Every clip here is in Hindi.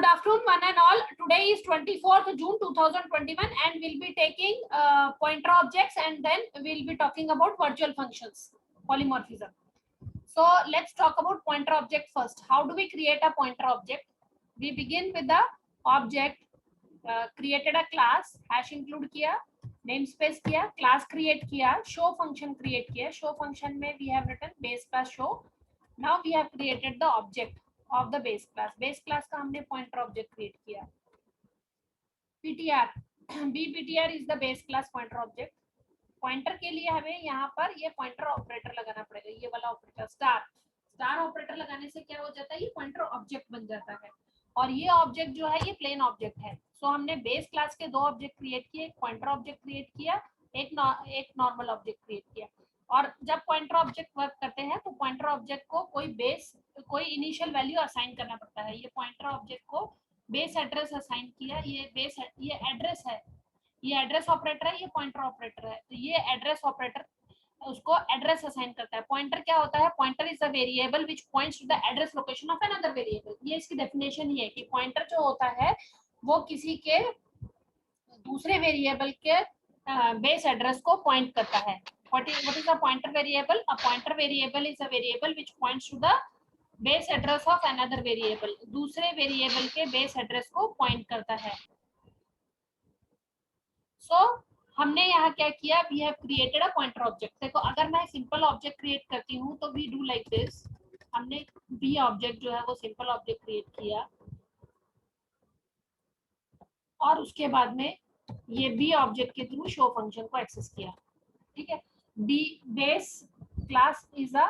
afternoon, one and all. Today is 24th June 2021 and we'll be taking pointer objects and then we'll be talking about virtual functions, polymorphism. So let's talk about pointer object first. How do we create a pointer object? We begin with the object, created a class, hash include किया, namespace किया, class create किया, show function create किया. Show function में we have written base class show. Now we have created the object of the base class. Base class का हमने pointer object create किया. ptr bptr is the base class pointer object. Pointer के लिए हमें यहाँ पर ये पॉइंटर ऑपरेटर लगाना पड़ेगा, ये वाला ऑपरेटर स्टार ऑपरेटर लगाने से क्या हो जाता है, ये पॉइंटर ऑब्जेक्ट बन जाता है. और ये ऑब्जेक्ट जो है ये प्लेन ऑब्जेक्ट है. सो हमने बेस क्लास के दो ऑब्जेक्ट क्रिएट किए, एक पॉइंटर ऑब्जेक्ट क्रिएट किया, एक नॉर्मल ऑब्जेक्ट क्रिएट किया. और जब पॉइंटर ऑब्जेक्ट वर्क करते हैं तो पॉइंटर ऑब्जेक्ट को कोई इनिशियल वैल्यू असाइन करना पड़ता है. ये पॉइंटर ऑब्जेक्ट को बेस एड्रेस असाइन किया, ये एड्रेस है, ये एड्रेस ऑपरेटर है, ये पॉइंटर ऑपरेटर है. तो ये एड्रेस ऑपरेटर उसको एड्रेस असाइन करता है. पॉइंटर क्या होता है, pointer is a variable which points to the address location of another variable. ये इसकी डेफिनेशन ही है कि पॉइंटर जो होता है वो किसी के दूसरे वेरिएबल के बेस एड्रेस को पॉइंट करता है. what is a pointer variable? A pointer variable is a variable which points to the base address of another variable. दूसरे वेरिएबल के बेस एड्रेस को पॉइंट करता है. सो हमने यहाँ क्या किया, we have created a pointer object. देखो अगर मैं सिंपल ऑब्जेक्ट क्रिएट करती हूँ तो वी डू लाइक दिस. हमने बी ऑब्जेक्ट जो है वो सिंपल ऑब्जेक्ट क्रिएट किया और उसके बाद में ये बी ऑब्जेक्ट के थ्रू शो फंक्शन को एक्सेस किया. ठीक है, B base class is a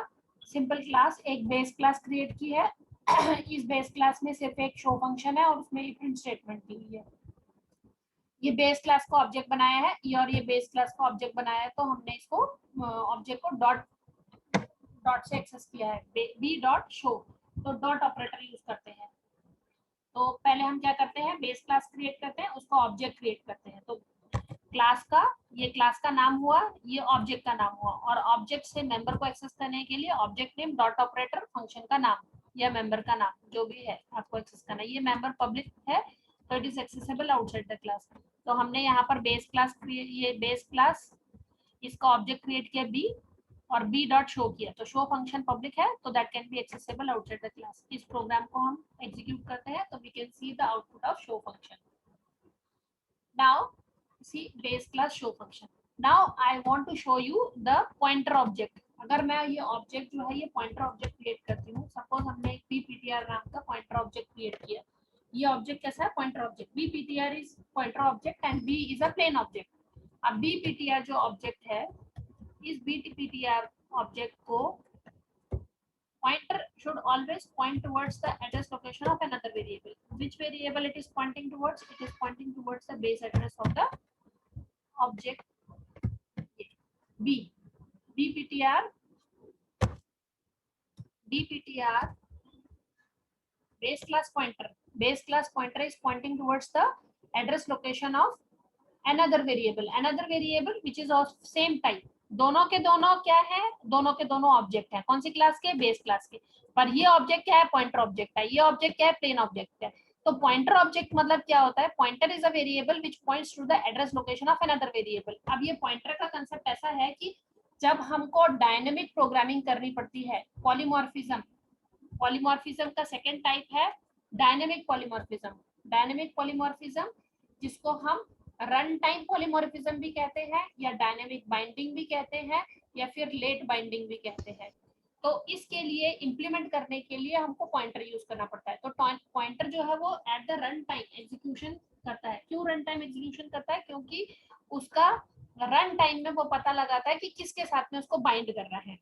simple class. एक बेस क्लास क्रिएट की है. इस बेस क्लास में सिर्फ एक शो फंक्शन है और उसमें ये प्रिंट स्टेटमेंट दी हुई है. ये बेस क्लास को ऑब्जेक्ट बनाया है, ये और ये बेस क्लास को ऑब्जेक्ट बनाया है. तो हमने इसको ऑब्जेक्ट को डॉट से एक्सेस किया है, बी डॉट शो. तो डॉट ऑपरेटर यूज करते हैं. तो पहले हम क्या करते हैं, बेस क्लास क्रिएट करते हैं, उसको ऑब्जेक्ट क्रिएट करते हैं. तो ये क्लास का नाम हुआ, ये ऑब्जेक्ट का नाम हुआ. और ऑब्जेक्ट से मेंबर को एक्सेस करने के लिए object name dot operator function का नाम या मेंबर का नाम जो भी है आपको एक्सेस करना. ये मेंबर पब्लिक है तो it is accessible outside the class. तो हमने यहाँ पर बेस क्लास इसका ऑब्जेक्ट क्रिएट किया बी और बी डॉट शो किया. तो शो फंक्शन पब्लिक है तो that can be accessible outside the class. इस प्रोग्राम को हम एग्जीक्यूट करते हैं तो we can see the output of show function. Now see base class show function. Now I want to show you the pointer object. अगर मैं ये ऑब्जेक्ट जो है ये पॉइंटर ऑब्जेक्ट क्रिएट करती हूँ, सपोज हमने एक bptr नाम का पॉइंटर ऑब्जेक्ट क्रिएट किया. ये ऑब्जेक्ट कैसा है, pointer object. bptr is pointer object and b is a plain object. अब bptr जो ऑब्जेक्ट है, इस bptr ऑब्जेक्ट को pointer should always point towards the address location of another variable. Which variable it is pointing towards? It is pointing towards the base address of the object b. bptr base class pointer is pointing towards the address location of another variable which is of same type. दोनों के दोनों क्या है, दोनों के दोनों ऑब्जेक्ट है. कौन सी क्लास के, बेस क्लास के. पर ये ऑब्जेक्ट क्या है, पॉइंटर ऑब्जेक्ट है. ये ऑब्जेक्ट क्या है, प्लेन ऑब्जेक्ट है. तो पॉइंटर ऑब्जेक्ट मतलब क्या होता है, pointer is a variable which points to the address location of another variable. अब ये पॉइंटर का कांसेप्ट ऐसा है कि जब हमको डायनेमिक प्रोग्रामिंग करनी पड़ती है, पॉलीमॉर्फिज्म का सेकेंड टाइप है डायनेमिक पॉलीमॉर्फिज्म, जिसको हम रन टाइम पॉलीमॉर्फिज्म भी कहते हैं या डायनेमिक बाइंडिंग भी कहते हैं या फिर लेट बाइंडिंग भी कहते हैं. तो इसके लिए इंप्लीमेंट करने के लिए हमको पॉइंटर यूज करना पड़ता है. तो पॉइंटर जो है वो at the run time execution करता है. क्यों रन टाइम एग्जीक्यूशन करता है, क्योंकि उसका रन टाइम में वो पता लगाता है कि किसके साथ में उसको बाइंड करना है.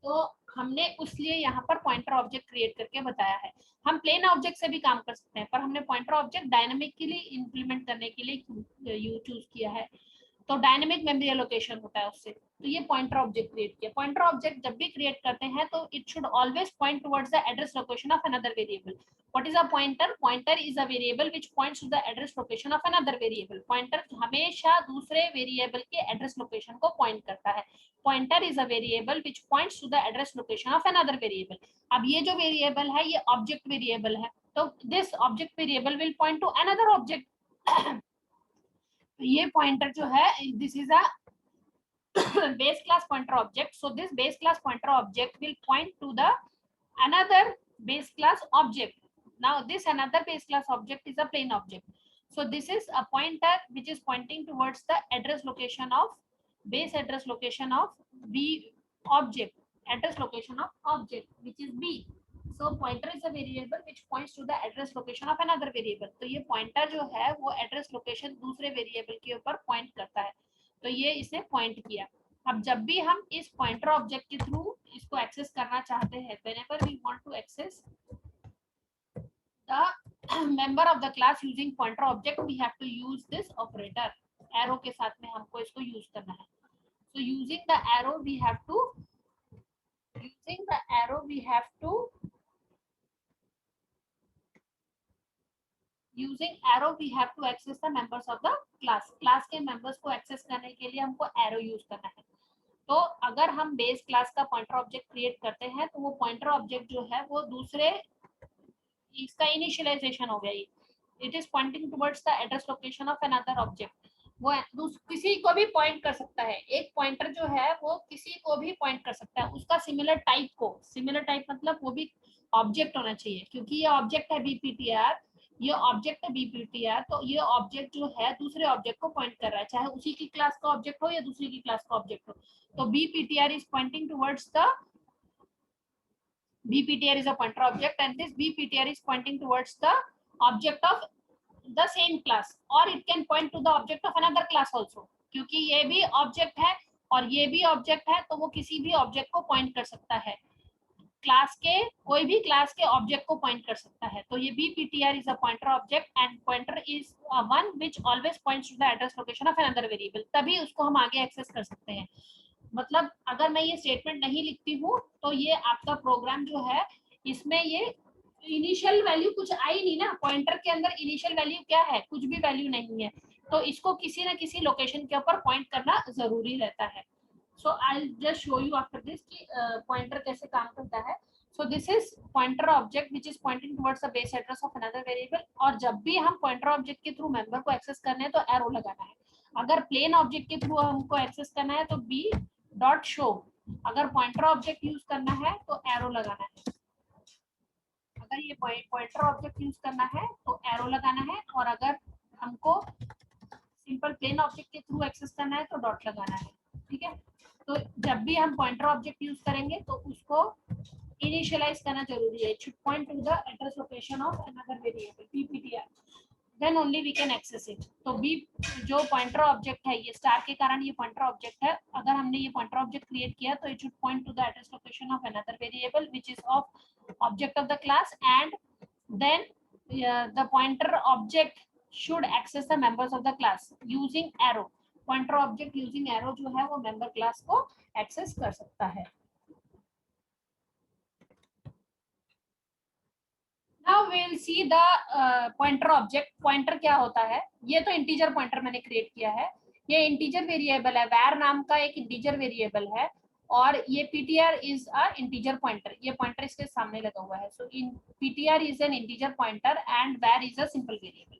तो हमने उसलिए यहाँ पर पॉइंटर ऑब्जेक्ट क्रिएट करके बताया है. हम प्लेन ऑब्जेक्ट से भी काम कर सकते हैं पर हमने पॉइंटर ऑब्जेक्ट डायनेमिक के लिए इंप्लीमेंट करने के लिए यू चूज किया है. तो डायनेमिक मेमोरी एलोकेशन होता है उससे. तो ये पॉइंटर ऑब्जेक्ट क्रिएट किया. पॉइंटर ऑब्जेक्ट जब भी क्रिएट करते हैं तो it should always point towards the address location of another variable. What is a pointer? Pointer is a variable which points to the address location of another variable. Pointer हमेशा दूसरे वेरिएबल के एड्रेस लोकेशन को पॉइंट करता है. Pointer is a variable which points to the address location of another variable. अब ये जो वेरिएबल है ये ऑब्जेक्ट वेरिएबल है. तो this object variable will point two another object. ये पॉइंटर जो है, this is a base class pointer object, so this base class pointer object will point to the another base class object. Now this another base class object is a plain object, so this is a pointer which is pointing towards the address location of base address location of b object, address location of object which is b. So pointer is a variable which points to the address location of another variable. तो ये pointer जो है वो address location दूसरे variable के ऊपर point करता है, तो ये इसने point किया। अब जब भी हम इस pointer object के थ्रू इसको access करना चाहते हैं, whenever we want to access the member of the class using pointer object, we have to use this operator, arrow के साथ में हमको इसको use करना है। So using the arrow we have to using arrow we have to access the members of the class. Class के मेंबर्स को एक्सेस करने के लिए हमको एरो यूज करना है। तो अगर हम बेस क्लास का पॉइंटर ऑब्जेक्ट क्रिएट करते हैं तो वो पॉइंटर ऑब्जेक्ट जो है वो दूसरे, इसका इनिशियलाइजेशन हो गया, it is pointing towards the address location of another object. वो किसी को भी पॉइंट कर सकता है, एक पॉइंटर जो है वो किसी को भी पॉइंट कर सकता है, उसका सिमिलर टाइप को, सिमिलर टाइप मतलब वो भी ऑब्जेक्ट होना चाहिए, क्योंकि ये ऑब्जेक्ट है बीपीटीआर, ये ऑब्जेक्ट है बीपीटीआर, तो ये ऑब्जेक्ट जो है दूसरे ऑब्जेक्ट को पॉइंट कर रहा है, चाहे उसी की क्लास का ऑब्जेक्ट हो या दूसरी की क्लास का ऑब्जेक्ट हो। तो BPTR is pointing towards the BPTR is a pointer object and this BPTR is pointing towards the object of the same class, or it can point to the object of another class also, क्योंकि ये भी ऑब्जेक्ट है और ये भी ऑब्जेक्ट है, तो वो किसी भी ऑब्जेक्ट को पॉइंट कर सकता है, क्लास के कोई भी क्लास के ऑब्जेक्ट को पॉइंट कर सकता है। तो ये BPTR is a pointer object and pointer is one which always points to the address location of another variable, तभी उसको हम आगे एक्सेस कर सकते हैं। मतलब अगर मैं ये स्टेटमेंट नहीं लिखती हूँ तो ये आपका प्रोग्राम जो है इसमें ये इनिशियल वैल्यू कुछ आई नहीं ना, पॉइंटर के अंदर इनिशियल वैल्यू क्या है, कुछ भी वैल्यू नहीं है, तो इसको किसी ना किसी लोकेशन के ऊपर पॉइंट करना जरूरी रहता है। So I just show you after this कि पॉइंटर कैसे काम करता है। So this is pointer object which is pointing towards the base address of another variable, और जब भी हम पॉइंटर ऑब्जेक्ट के थ्रू मेंबर को एक्सेस करने हैं तो एरो लगाना है। अगर प्लेन ऑब्जेक्ट के थ्रू हमको एक्सेस करना है तो बी डॉट शो, अगर पॉइंटर ऑब्जेक्ट यूज करना है तो एरो लगाना है, अगर ये पॉइंटर ऑब्जेक्ट यूज करना है तो एरो लगाना है, और अगर हमको सिंपल प्लेन ऑब्जेक्ट के थ्रू एक्सेस करना है तो डॉट लगाना है। ठीक है, तो जब भी हम पॉइंटर ऑब्जेक्ट यूज करेंगे तो उसको इनिशियलाइज करना जरूरी है, it should point to the address location of another variable BPTR, then only we can access it। तो b जो पॉइंटर ऑब्जेक्ट है, ये स्टार के कारण ये पॉइंटर ऑब्जेक्ट है, अगर हमने ये पॉइंटर ऑब्जेक्ट क्रिएट किया तो it should point to the address location of another variable which is of object of the class, and then the pointer object should access the members of the class using arrow। Pointer object using arrow जो है वो मेंबर क्लास को एक्सेस कर सकता है। Now we'll see the pointer object। Pointer क्या होता है, ये तो इंटीजर पॉइंटर मैंने क्रिएट किया है, ये इंटीजर वेरिएबल है, var नाम का एक इंटीजर वेरिएबल है, और ये ptr is a integer pointer, ये पॉइंटर इसके सामने लगा हुआ है। So in ptr is an integer pointer and var is a simple variable.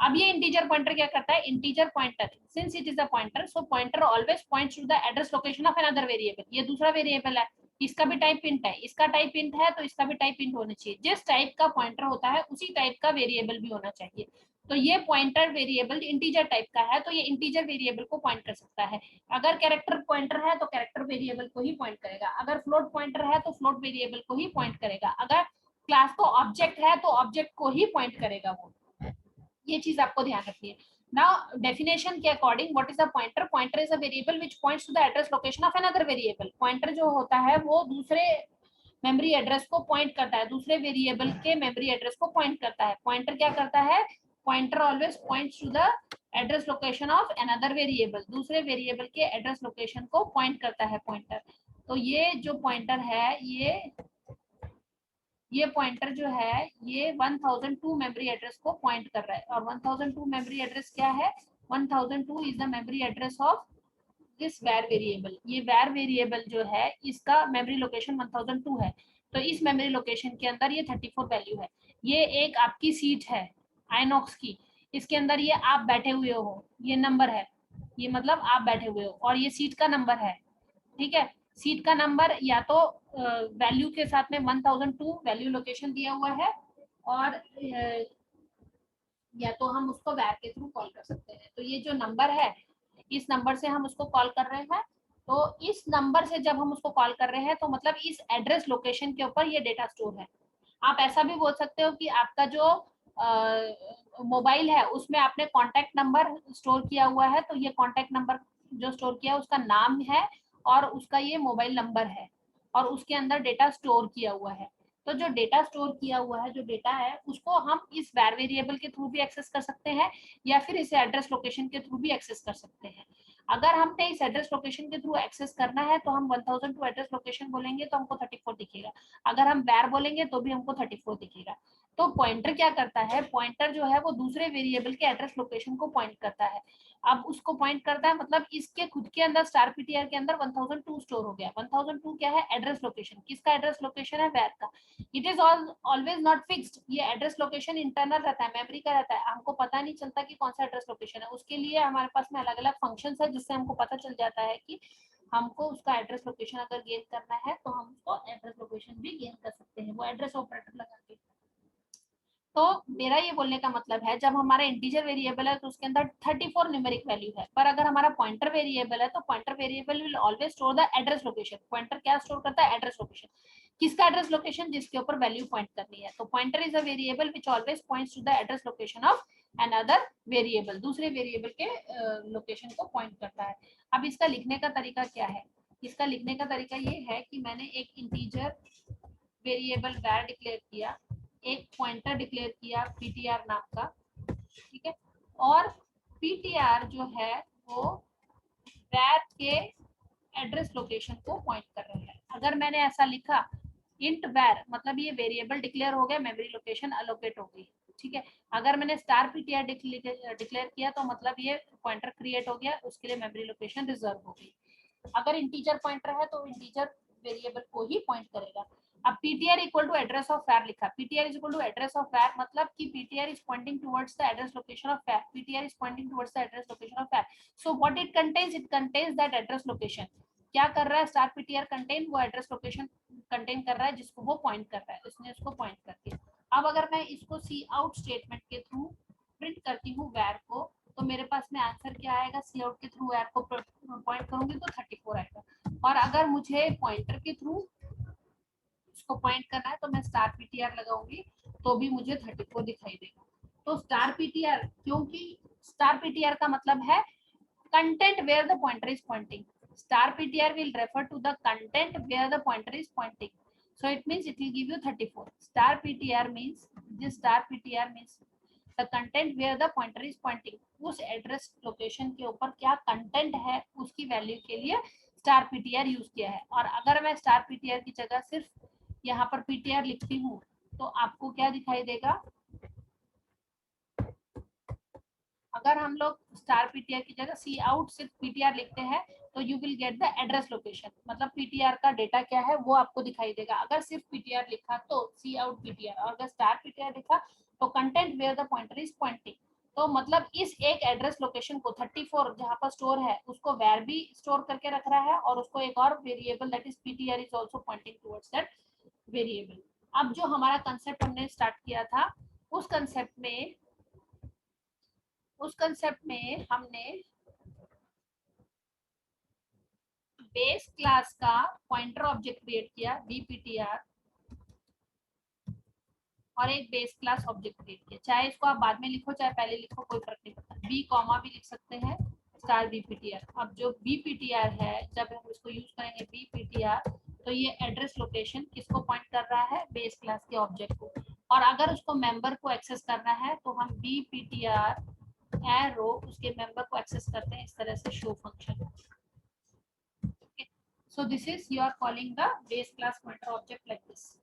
अब ये इंटीजर पॉइंटर क्या करता है, integer pointer since it is a pointer, so pointer always points to the address location of another variable. ये दूसरा वेरिएबल है, इसका भी टाइप इंट है, इसका टाइप इंट है, तो इसका भी टाइप इंट होना चाहिए। जिस टाइप का पॉइंटर होता है उसी टाइप का वेरिएबल भी होना चाहिए। तो ये पॉइंटर वेरिएबल इंटीजर टाइप का है, तो ये इंटीजर वेरिएबल को पॉइंट कर सकता है। अगर कैरेक्टर पॉइंटर है तो कैरेक्टर वेरिएबल को ही पॉइंट करेगा, अगर फ्लोट पॉइंटर है तो फ्लोट वेरिएबल को ही पॉइंट करेगा, अगर क्लास को ऑब्जेक्ट है तो ऑब्जेक्ट को ही पॉइंट करेगा वो। ये चीज आपको ध्यान रखनी है। Now definition के according what is a pointer? Pointer is a variable which points to the address location of another variable। pointer जो होता है वो दूसरे मेमोरी एड्रेस को पॉइंट करता है, दूसरे वेरिएबल के मेमोरी एड्रेस को पॉइंट करता है। पॉइंटर क्या करता है, pointer always points to the address location of another variable, दूसरे वेरिएबल के एड्रेस लोकेशन को पॉइंट करता है पॉइंटर। तो ये जो पॉइंटर है, ये पॉइंटर जो है ये 1002 मेमोरी एड्रेस को पॉइंट कर रहा है, और 1002 मेमोरी एड्रेस क्या है, 1002 is the memory address of this var variable. ये var वेरिएबल जो है इसका मेमोरी लोकेशन 1002 है। तो इस मेमोरी लोकेशन के अंदर ये 34 वैल्यू है। ये एक आपकी सीट है आइनॉक्स की, इसके अंदर ये आप बैठे हुए हो, ये नंबर है, ये मतलब आप बैठे हुए हो, और ये सीट का नंबर है। ठीक है, सीट का नंबर या तो वैल्यू के साथ में 1002 वैल्यू लोकेशन दिया हुआ है, और या तो हम उसको वैर के थ्रू कॉल कर सकते हैं। तो ये जो नंबर है, इस नंबर से हम उसको कॉल कर रहे हैं। तो इस नंबर से जब हम उसको कॉल कर रहे हैं तो मतलब इस एड्रेस लोकेशन के ऊपर ये डेटा स्टोर है। आप ऐसा भी बोल सकते हो कि आपका जो मोबाइल है उसमें आपने कॉन्टेक्ट नंबर स्टोर किया हुआ है, तो ये कॉन्टेक्ट नंबर जो स्टोर किया है उसका नाम है और उसका ये मोबाइल नंबर है, और उसके अंदर डेटा स्टोर किया हुआ है। तो जो डेटा स्टोर किया हुआ है, जो डेटा है, उसको हम इस वैर वेरिएबल के थ्रू भी एक्सेस कर सकते हैं, या फिर इस एड्रेस लोकेशन के थ्रू भी एक्सेस कर सकते हैं। अगर हमने इस एड्रेस लोकेशन के थ्रू एक्सेस करना है तो हम 1002 एड्रेस लोकेशन बोलेंगे तो हमको 34 दिखेगा, अगर हम वैर बोलेंगे तो भी हमको 34 दिखेगा। तो पॉइंटर क्या करता है, पॉइंटर जो है वो दूसरे वेरिएबल के एड्रेस लोकेशन को पॉइंट करता है। अब उसको पॉइंट करता है मतलब इसके खुद के अंदर स्टार पीटीआर के अंदर 1002 स्टोर हो गया। 1002 क्या है, एड्रेस लोकेशन। किसका एड्रेस लोकेशन है, वैर का। It is always not fixed, ये एड्रेस लोकेशन इंटरनल रहता है, मेमोरी का रहता है, हमको पता नहीं चलता कि कौन सा एड्रेस लोकेशन है। उसके लिए हमारे पास में अलग अलग फंक्शन है जिससे हमको पता चल जाता है कि हमको उसका एड्रेस लोकेशन अगर गेन करना है तो हम उसको एड्रेस लोकेशन भी गेन कर सकते हैं, वो एड्रेस ऑपरेटर लगा के। तो मेरा ये बोलने का मतलब है, जब हमारा इंटीजर वेरिएबल है तो उसके अंदर 34 न्यूमेरिक वैल्यू है, पर अगर हमारा पॉइंटर वेरिएबल है तो pointer variable will always store the address location. Pointer क्या स्टोर करता है, एड्रेस लोकेशन। किसका एड्रेस लोकेशन, जिसके ऊपर वैल्यू पॉइंट करनी है। तो pointer is a variable which always points to the address location of another variable, दूसरे वेरिएबल के लोकेशन को पॉइंट करता है। अब इसका लिखने का तरीका क्या है, इसका लिखने का तरीका ये है कि मैंने एक इंटीजर वेरिएबल var डिक्लेयर किया, एक पॉइंटर डिक्लेयर किया ptr नाम का, ठीक है, और ptr जो है वो var के एड्रेस लोकेशन को पॉइंट कर रहा है। अगर मैंने ऐसा लिखा इंट var, मतलब ये वेरिएबल डिक्लेयर हो गया, मेमोरी लोकेशन अलोकेट हो गई। ठीक है, अगर मैंने स्टार ptr डिक्लेयर किया तो मतलब ये पॉइंटर क्रिएट हो गया, उसके लिए मेमोरी लोकेशन रिजर्व हो गई। अगर इंटीजर पॉइंटर है तो इंटीजर वेरिएबल को ही पॉइंट करेगा। अब ptr equal to address of var लिखा, ptr is equal to address of var मतलब कि ptr is pointing towards the address location of var, ptr is pointing towards the address location of var। So what it contains, it contains that address location. क्या कर रहा है स्टार ptr कंटेन, वो एड्रेस लोकेशन कंटेन कर रहा है जिसको वो पॉइंट कर रहा है, उसने उसको पॉइंट कर दिया। अब अगर मैं इसको सी आउट स्टेटमेंट के थ्रू प्रिंट करती हूँ var को, तो मेरे पास में आंसर क्या आएगा, सी आउट के थ्रू var को पॉइंट करूंगी तो 34 आएगा। और अगर मुझे पॉइंटर के थ्रू उसको पॉइंट करना है तो मैं स्टार पीटीआर लगाऊंगी तो भी मुझे 34 दिखाई देगा। तो स्टार पीटीआर, क्योंकि स्टार पीटीआर का मतलब है content where the pointer is pointing. Star PTR will refer to the content where the pointer is pointing, so it means it will give you 34. Star ptr means, this star ptr means the content where the pointer is pointing, उस एड्रेस लोकेशन के ऊपर क्या कंटेंट है उसकी वैल्यू के लिए स्टार पीटीआर यूज किया है। और अगर मैं स्टार पीटीआर की जगह सिर्फ यहाँ पर पीटीआर लिखती हूँ तो आपको क्या दिखाई देगा, अगर हम लोग स्टार पीटीआर की जगह सी आउट सिर्फ पीटीआर लिखते हैं तो you will get the address location, मतलब पीटीआर का डेटा क्या है वो आपको दिखाई देगा। अगर सिर्फ पीटीआर लिखा तो सी आउट पीटीआर, और अगर स्टार पीटीआर लिखा तो content where the pointer is pointing. तो मतलब इस एक एड्रेस लोकेशन को 34 जहां पर स्टोर है उसको वैर भी स्टोर करके रख रहा है, और उसको एक और variable that is PTR is also pointing towards that variable. अब जो हमारा कंसेप्ट हमने स्टार्ट किया था उस कंसेप्ट में हमने बेस क्लास का पॉइंटर ऑब्जेक्ट क्रिएट किया bptr, और एक बेस क्लास ऑब्जेक्ट क्रिएट किया। चाहे इसको आप बाद में लिखो चाहे पहले लिखो, कोई फर्क नहीं पड़ता, बी कॉमा भी लिख सकते हैं स्टार bptr। अब जो bptr है जब हम इसको यूज करेंगे bptr, तो ये एड्रेस लोकेशन किसको पॉइंट कर रहा है, बेस क्लास के ऑब्जेक्ट को। और अगर उसको मेंबर को एक्सेस करना है तो हम bptr एरो उसके मेंबर को एक्सेस करते हैं इस तरह से, show function. So this is you are calling the base class pointer object like this.